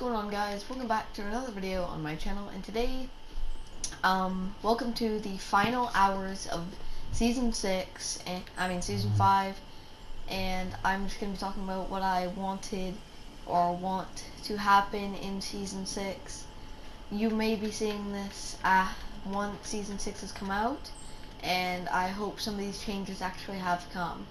going on, guys? Welcome back to another video on my channel, and today welcome to the final hours of season 6 and season 5, and I'm just going to be talking about what I wanted or want to happen in season 6. You may be seeing this once season 6 has come out, and I hope some of these changes actually have come.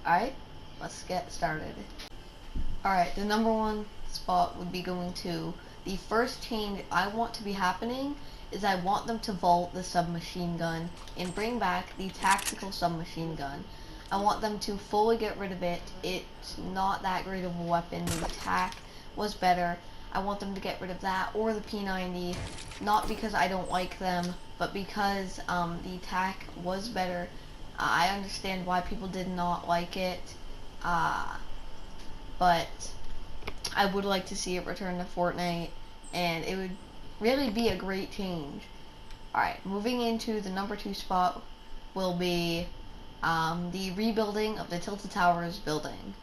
Alright, let's get started. Alright, the number one spot would be going to the first change I want to be happening is I want them to vault the submachine gun and bring back the tactical submachine gun. I want them to fully get rid of it. It's not that great of a weapon. The TAC was better. I want them to get rid of that or the P90, not because I don't like them, but because the TAC was better. I understand why people did not like it, but I would like to see it return to Fortnite, and it would really be a great change. Alright, moving into the number 2 spot will be the rebuilding of the Tilted Towers building.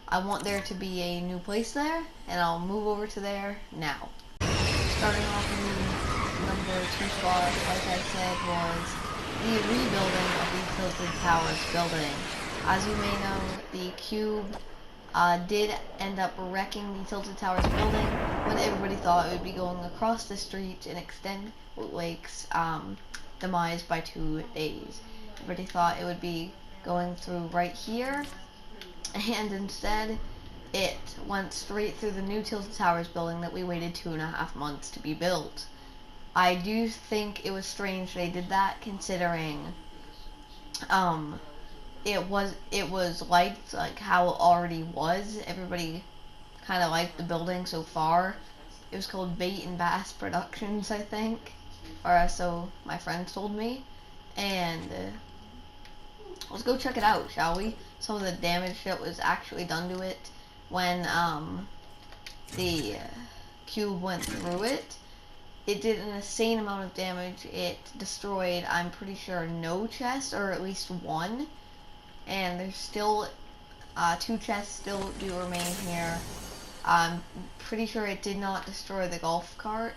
I want there to be a new place there, and I'll move over to there now. Starting off in the number 2 spot, like I said, was the rebuilding of the Tilted Towers building. As you may know, the cube did end up wrecking the Tilted Towers building when everybody thought it would be going across the street and extend Lake's demise by 2 days. Everybody thought it would be going through right here, and instead it went straight through the new Tilted Towers building that we waited 2.5 months to be built. I do think it was strange they did that, considering it was liked like how it already was. Everybody kind of liked the building so far. It was called Bait and Bass Productions, I think, or so my friends told me. And let's go check it out, shall we? Some of the damage that was actually done to it when the cube went through it. It did an insane amount of damage. It destroyed, I'm pretty sure, no chests, or at least one. And there's still 2 chests still do remain here. I'm pretty sure it did not destroy the golf cart.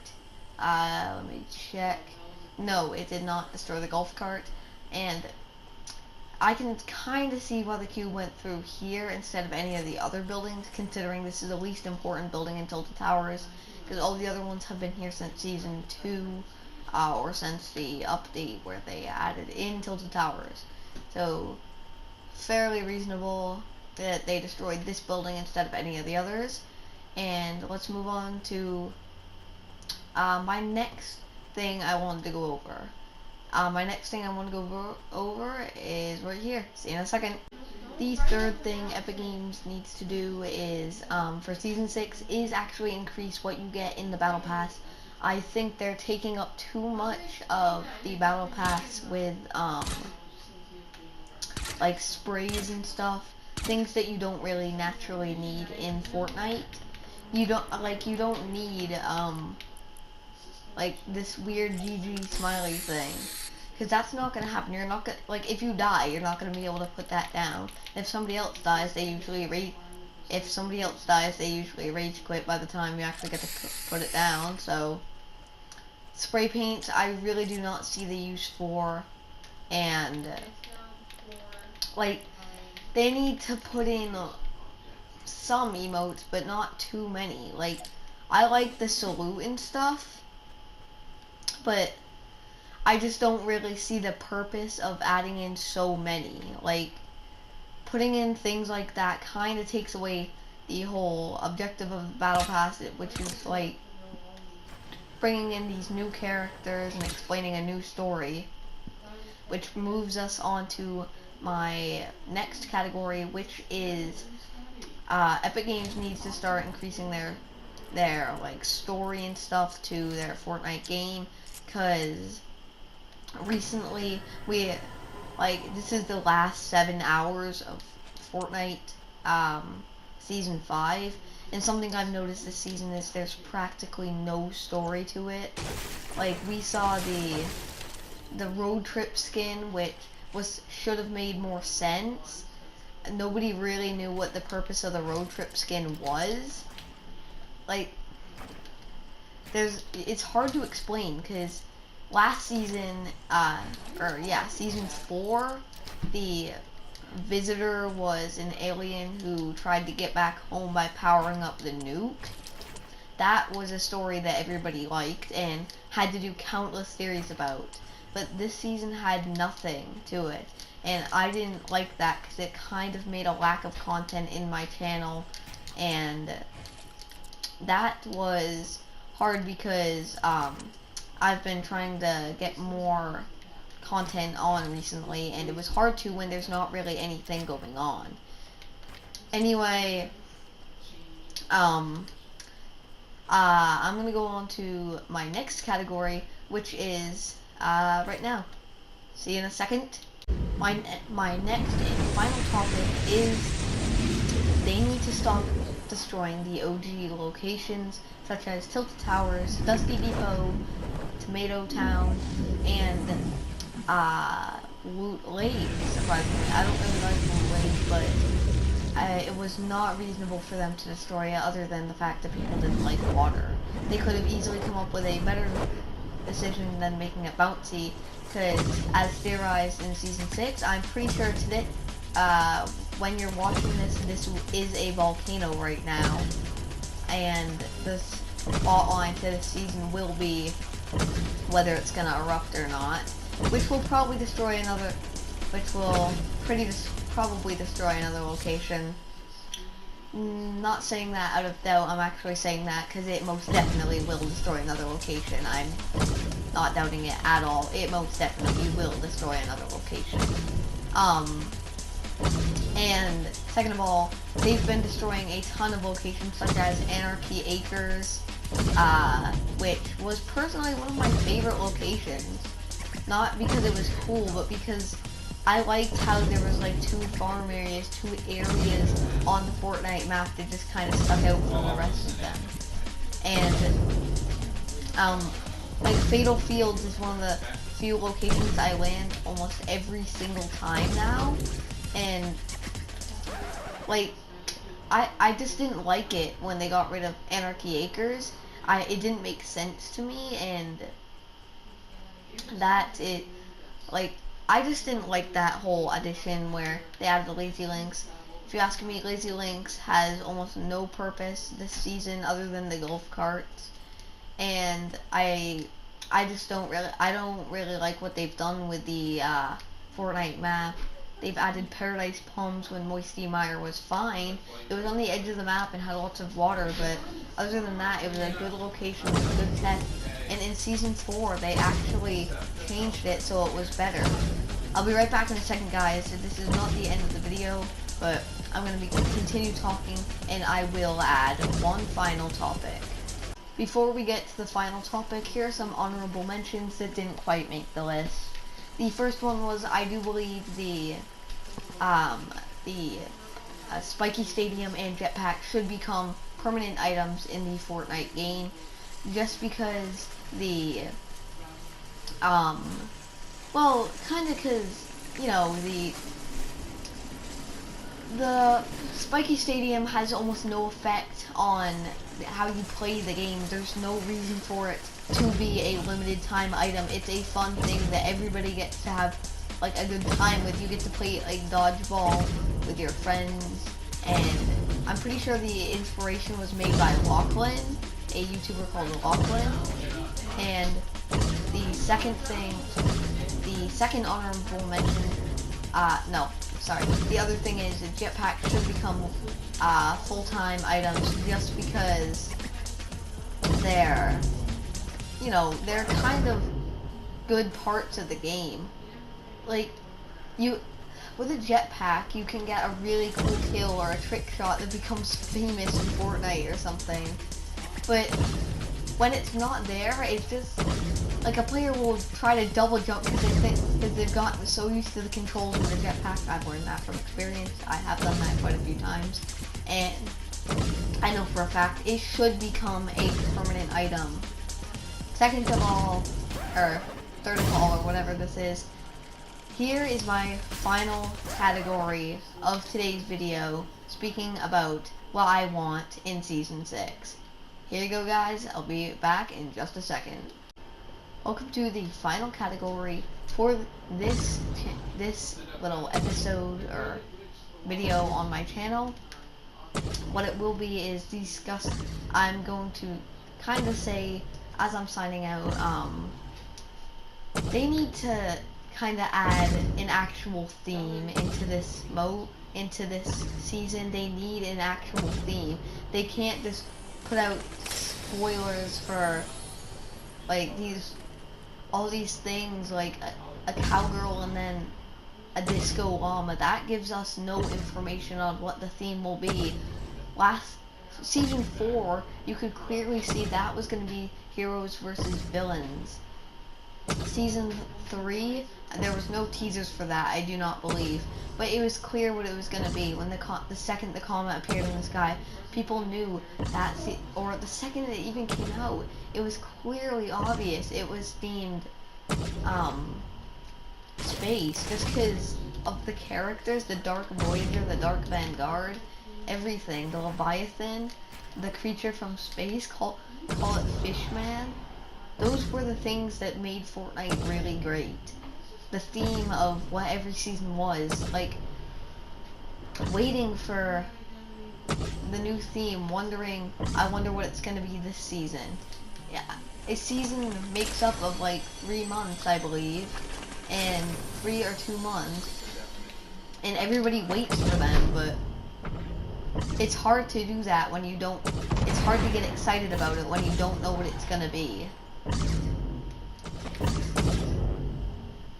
Let me check. No, it did not destroy the golf cart. And I can kind of see why the cube went through here instead of any of the other buildings, considering this is the least important building in Tilted Towers, because all the other ones have been here since season 2, or since the update where they added in Tilted Towers. So fairly reasonable that they destroyed this building instead of any of the others. And let's move on to my next thing I wanted to go over. My next thing I want to go over is right here. See you in a second. The third thing Epic Games needs to do is, for Season 6, is actually increase what you get in the Battle Pass. I think they're taking up too much of the Battle Pass with, like sprays and stuff, things that you don't really naturally need in Fortnite. You don't need like this weird GG smiley thing, because that's not gonna happen. You're not gonna, like, if you die, you're not gonna be able to put that down. If somebody else dies, they usually rage quit by the time you actually get to put it down. So spray paints I really do not see the use for, and like, they need to put in some emotes, but not too many. Like, I like the salute and stuff, but I just don't really see the purpose of adding in so many. Like, putting in things like that kind of takes away the whole objective of the Battle Pass, which is like bringing in these new characters and explaining a new story, which moves us on to my next category, which is Epic Games needs to start increasing their like story and stuff to their Fortnite game, because recently this is the last 7 hours of Fortnite season 5, and something I've noticed this season is there's practically no story to it. Like, we saw the road trip skin, which should have made more sense. Nobody really knew what the purpose of the road trip skin was. Like, it's hard to explain because last season, season 4, the visitor was an alien who tried to get back home by powering up the nuke. That was a story that everybody liked and had to do countless theories about. But this season had nothing to it. And I didn't like that because it kind of made a lack of content in my channel. And that was hard because I've been trying to get more content on recently. And it was hard to when there's not really anything going on. Anyway, I'm going to go on to my next category, which is right now. See you in a second. My next and final topic is they need to stop destroying the OG locations, such as Tilted Towers, Dusty Depot, Tomato Town, and Loot Lake, surprisingly. I don't really like Loot Lake, but it was not reasonable for them to destroy it other than the fact that people didn't like water. They could have easily come up with a better decision than making it bouncy, because as theorized in Season 6, I'm pretty sure today, when you're watching this is a volcano right now, and this plotline to this season will be whether it's going to erupt or not, which will probably destroy another, probably destroy another location. Not saying that out of doubt, I'm actually saying that because it most definitely will destroy another location. I'm not doubting it at all. It most definitely will destroy another location. And second of all, they've been destroying a ton of locations such as Anarchy Acres, which was personally one of my favorite locations. Not because it was cool, but because I liked how there was like two farm areas, two areas on the Fortnite map that just kind of stuck out from the rest of them. And, like Fatal Fields is one of the few locations I land almost every single time now. And, like, I just didn't like it when they got rid of Anarchy Acres. It didn't make sense to me, and I just didn't like that whole addition where they added the Lazy Links. If you ask me, Lazy Links has almost no purpose this season other than the golf carts. And I don't really like what they've done with the Fortnite map. They've added Paradise Palms when Moisty Mire was fine. It was on the edge of the map and had lots of water, but other than that, it was a good location with a good test. And in Season 4, they actually changed it so it was better. I'll be right back in a second, guys. This is not the end of the video, but I'm going to continue talking, and I will add one final topic. Before we get to the final topic, here are some honorable mentions that didn't quite make the list. The first one was, I do believe the Spiky Stadium and Jetpack should become permanent items in the Fortnite game, just because well, kinda cause, you know, the Spiky Stadium has almost no effect on how you play the game. There's no reason for it to be a limited time item. It's a fun thing that everybody gets to have like a good time with. You get to play like dodgeball with your friends, and I'm pretty sure the inspiration was made by Lachlan, a YouTuber called Lachlan. And the second honorable mention, the other thing is that Jetpack should become full-time items just because they're kind of good parts of the game. Like, with a jetpack, you can get a really cool kill or a trick shot that becomes famous in Fortnite or something. But when it's not there, it's just like a player will try to double jump because they've gotten so used to the controls of the jetpack. I've learned that from experience. I have done that quite a few times, and I know for a fact it should become a permanent item. Second of all, or third of all, or whatever this is, here is my final category of today's video, speaking about what I want in Season 6. Here you go, guys. I'll be back in just a second. Welcome to the final category for this little episode or video on my channel. What it will be is discuss. I'm going to kind of say, as I'm signing out, they need to kind of add an actual theme into this season. They need an actual theme. They can't just put out spoilers for like all these things, like a cowgirl and then a disco llama. That gives us no information on what the theme will be. Last season 4, you could clearly see that was going to be heroes versus villains. Season 3, there was no teasers for that, I do not believe, but it was clear what it was going to be. When the second the comet appeared in the sky, people knew that, or the second it even came out, it was clearly obvious it was themed space, just because of the characters, the Dark Voyager, the Dark Vanguard, everything, the Leviathan, the creature from space, call it Fishman. Those were the things that made Fortnite really great. The theme of what every season was, like waiting for the new theme, I wonder what it's gonna be this season. Yeah, a season makes up of like 3 months, I believe, and 3 or 2 months, and everybody waits for them, but it's hard to do that when you don't, it's hard to get excited about it when you don't know what it's gonna be.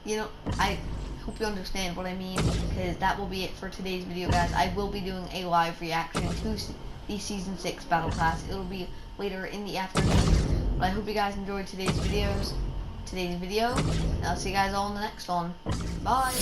You know, I hope you understand what I mean, because that will be it for today's video, guys. I will be doing a live reaction to the Season 6 Battle Pass. It'll be later in the afternoon, but I hope you guys enjoyed today's video, and I'll see you guys all in the next one. Bye!